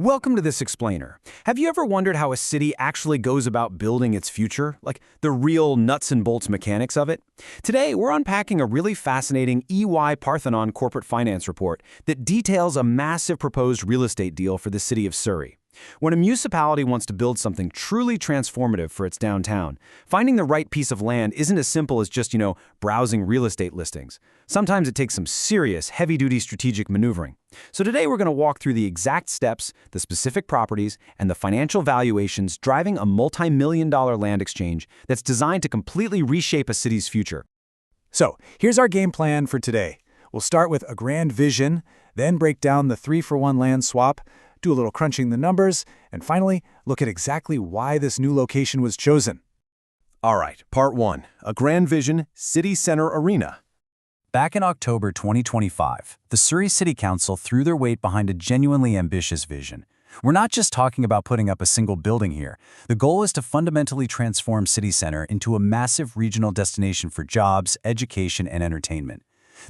Welcome to this explainer. Have you ever wondered how a city actually goes about building its future? Like the real nuts and bolts mechanics of it? Today, we're unpacking a really fascinating EY Parthenon corporate finance report that details a massive proposed real estate deal for the city of Surrey. When a municipality wants to build something truly transformative for its downtown, finding the right piece of land isn't as simple as just, browsing real estate listings. Sometimes it takes some serious, heavy-duty strategic maneuvering. So today we're going to walk through the exact steps, the specific properties, and the financial valuations driving a multi-million-dollar land exchange that's designed to completely reshape a city's future. So, here's our game plan for today. We'll start with a grand vision, then break down the 3-for-1 land swap, do a little crunching the numbers, and finally, look at exactly why this new location was chosen. All right, Part 1, a grand vision, City Centre Arena. Back in October 2025, the Surrey City Council threw their weight behind a genuinely ambitious vision. We're not just talking about putting up a single building here. The goal is to fundamentally transform City Centre into a massive regional destination for jobs, education, and entertainment.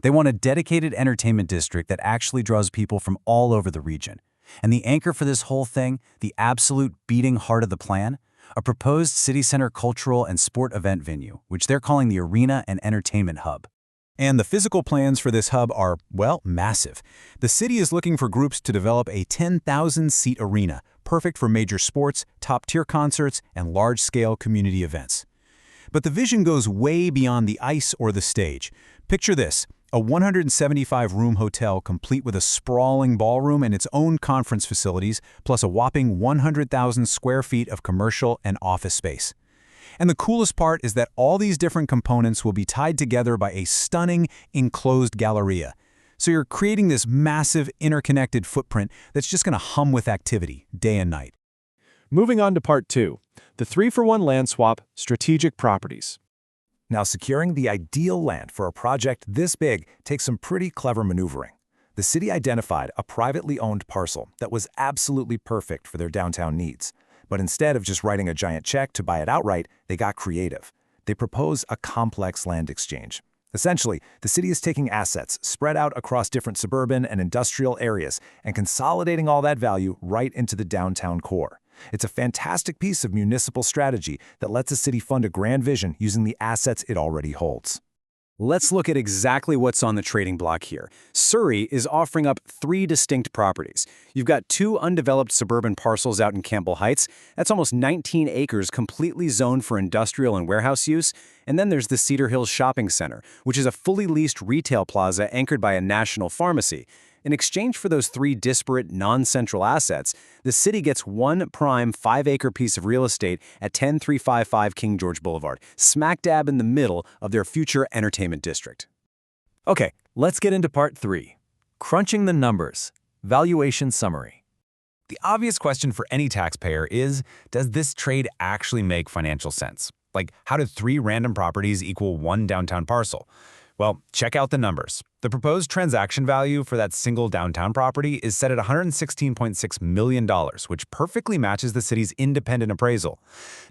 They want a dedicated entertainment district that actually draws people from all over the region. And the anchor for this whole thing, the absolute beating heart of the plan, a proposed City Centre cultural and sport event venue, which they're calling the Arena and Entertainment Hub. And the physical plans for this hub are, well, massive. The city is looking for groups to develop a 10,000-seat arena, perfect for major sports, top-tier concerts, and large-scale community events. But the vision goes way beyond the ice or the stage. Picture this. A 175-room hotel complete with a sprawling ballroom and its own conference facilities, plus a whopping 100,000 square feet of commercial and office space. And the coolest part is that all these different components will be tied together by a stunning, enclosed galleria. So you're creating this massive, interconnected footprint that's just going to hum with activity, day and night. Moving on to Part 2, the 3-for-1 land swap, strategic properties. Now, securing the ideal land for a project this big takes some pretty clever maneuvering. The city identified a privately owned parcel that was absolutely perfect for their downtown needs. But instead of just writing a giant check to buy it outright, they got creative. They proposed a complex land exchange. Essentially, the city is taking assets spread out across different suburban and industrial areas and consolidating all that value right into the downtown core. It's a fantastic piece of municipal strategy that lets a city fund a grand vision using the assets it already holds. Let's look at exactly what's on the trading block here. Surrey is offering up 3 distinct properties. You've got 2 undeveloped suburban parcels out in Campbell Heights. That's almost 19 acres completely zoned for industrial and warehouse use. And then there's the Cedar Hills Shopping Center, which is a fully leased retail plaza anchored by a national pharmacy. In exchange for those 3 disparate, non-central assets, the city gets one prime 5-acre piece of real estate at 10355 King George Blvd, smack dab in the middle of their future entertainment district. Okay, let's get into Part 3, crunching the numbers, valuation summary. The obvious question for any taxpayer is, does this trade actually make financial sense? Like, how did 3 random properties equal 1 downtown parcel? Well, check out the numbers. The proposed transaction value for that single downtown property is set at $116.6 million, which perfectly matches the city's independent appraisal.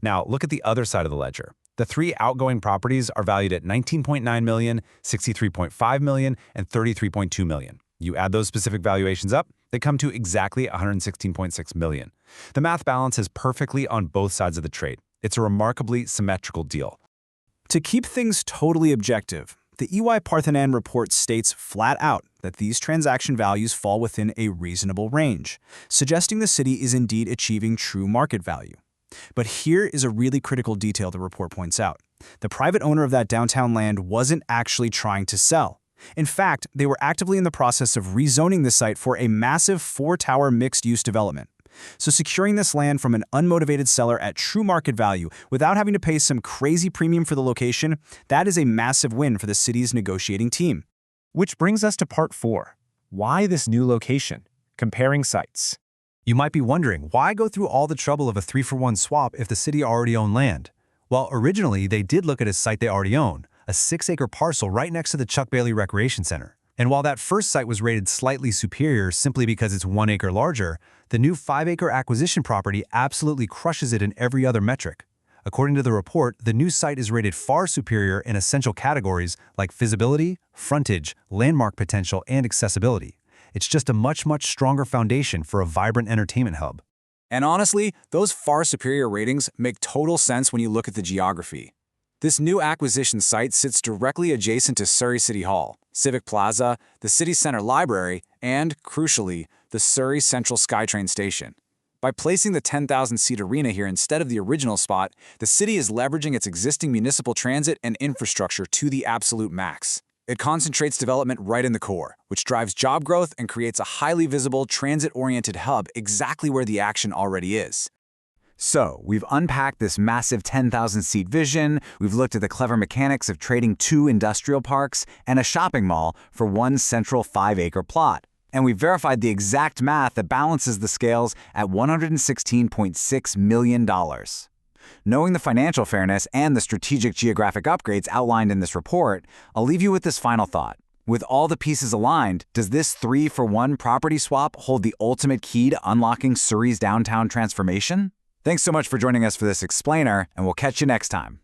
Now, look at the other side of the ledger. The 3 outgoing properties are valued at $19.9 million, $63.5 million, and $33.2 million. You add those specific valuations up, they come to exactly $116.6 million. The math balances perfectly on both sides of the trade. It's a remarkably symmetrical deal. To keep things totally objective, the EY Parthenon report states flat out that these transaction values fall within a reasonable range, suggesting the city is indeed achieving true market value. But here is a really critical detail the report points out. The private owner of that downtown land wasn't actually trying to sell. In fact, they were actively in the process of rezoning the site for a massive 4-tower mixed-use development. So securing this land from an unmotivated seller at true market value without having to pay some crazy premium for the location, that is a massive win for the city's negotiating team. Which brings us to Part 4. Why this new location? Comparing sites. You might be wondering, why go through all the trouble of a 3-for-1 swap if the city already owned land? Well, originally, they did look at a site they already own, a 6-acre parcel right next to the Chuck Bailey Recreation Center. And while that first site was rated slightly superior simply because it's 1 acre larger, the new 5-acre acquisition property absolutely crushes it in every other metric. According to the report, the new site is rated far superior in essential categories like feasibility, frontage, landmark potential, and accessibility. It's just a much stronger foundation for a vibrant entertainment hub. And honestly, those far superior ratings make total sense when you look at the geography. This new acquisition site sits directly adjacent to Surrey City Hall, Civic Plaza, the City Centre Library, and, crucially, the Surrey Central SkyTrain station. By placing the 10,000-seat arena here instead of the original spot, the city is leveraging its existing municipal transit and infrastructure to the absolute max. It concentrates development right in the core, which drives job growth and creates a highly visible, transit-oriented hub exactly where the action already is. So, we've unpacked this massive 10,000-seat vision, we've looked at the clever mechanics of trading 2 industrial parks and a shopping mall for one central 5-acre plot. And we've verified the exact math that balances the scales at $116.6 million. Knowing the financial fairness and the strategic geographic upgrades outlined in this report, I'll leave you with this final thought. With all the pieces aligned, does this 3-for-1 property swap hold the ultimate key to unlocking Surrey's downtown transformation? Thanks so much for joining us for this explainer, and we'll catch you next time.